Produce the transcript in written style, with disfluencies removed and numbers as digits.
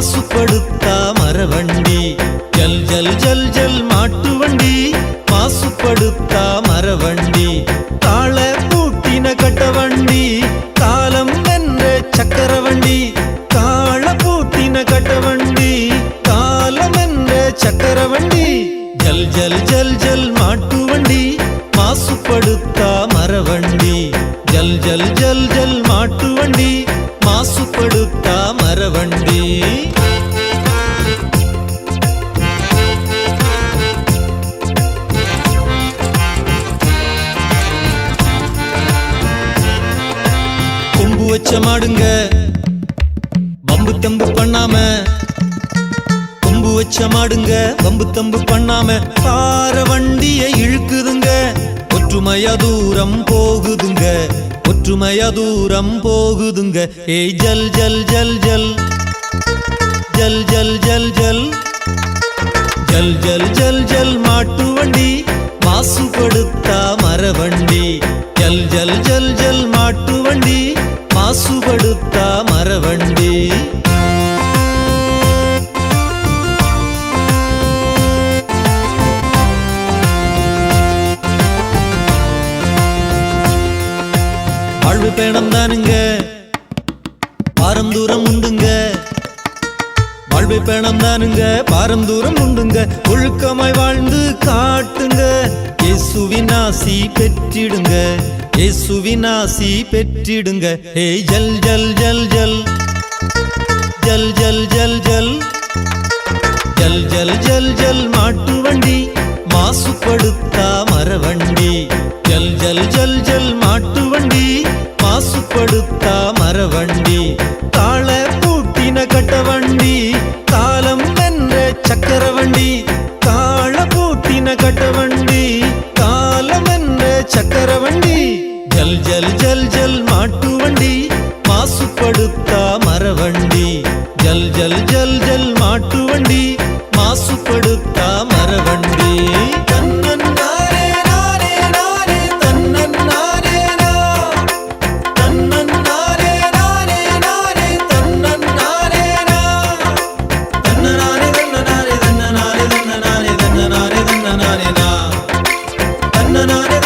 மாசுபடுத்தா மரவண்டி ஜல் ஜல் ஜல் ஜல் மாட்டு வண்டி மாசுபடுத்தா மரவண்டி காள பூட்டின கட்டவண்டி காலம் வென்ற சக்கரவண்டி காள பூட்டின கட்டவண்டி காலம் வென்ற சக்கரவண்டி ஜல் ஜல் ஜல் ஜல் மாட்டு வண்டி மாசுபடுத்தா மரவண்டி ஜல் ஜல் ஜல் ஜல் மாட்டு வண்டி மாசுபடுத்தா மரவண்டி கொம்பு வச்ச மாடுங்க பம்பு தம்பு பண்ணாம கொம்பு வச்ச மாடுங்க பம்பு தம்பு பண்ணாம பார வண்டிய இழுக்குதுங்க ஒற்றுமையா தூரம் போகுதுங்க ஒற்றுமையா தூரம் போகுதுங்க ஏய் ஜல் ஜல் ஜல் ஜல் ஜல் ஜல் ஜல் ஜல் ஜல் ஜல் ஜல் ஜல் மாட்டு வண்டி மாசுபடுத்தா மரவண்டி ஜல் ஜல் ஜல் ஜல் மாட்டு வண்டி மாசுபடுத்தா மரவண்டி வாழ்வு பேணம் தானுங்க பாரம் தூரம் உண்டுங்க வாழ்வு பேணம் தானுங்க பாரம் தூரம் உண்டுங்க ஒழுக்கமாய் வாழ்ந்து காட்டுங்க இயேசுவின் ஆசி பெற்றிடுங்க இயேசுவின் ஆசி பெற்றிடுங்க ஏய் ஜல் ஜல் ஜல் ஜல் ஜல் ஜல் ஜல் ஜல் ஜல் ஜல் ஜல் ஜல் மாட்டு வண்டி மாசுபடுத்தா மரவண்டி ஜல் ஜல் ஜல் ஜல் மாட்டு வண்டி மாசுபடுத்தா மரவண்டி காள பூட்டின கட்டவண்டி காலம் வென்ற சக்கரவண்டி காள பூட்டின கட்டவண்டி காலம் வென்ற சக்கரவண்டி ஜல் ஜல் ஜல் ஜல் மாட்டு வண்டி மாசுபடுத்தா மரவண்டி ஜல் ஜல் ஜல் ஜல் மாட்டு வண்டி மாசுபடுத்தா மரவண்டி தன்னன்னாரே நாரே நாரே தன்னன்னாரே நா தன்னன்னாரே நாரே நாரே தன்னன்னாரே நா தன்னனாரே தன்னனாரே தன்னனாரே தன்னனாரே தன்னனாரே தன்னனாரே நா தன்னனாரே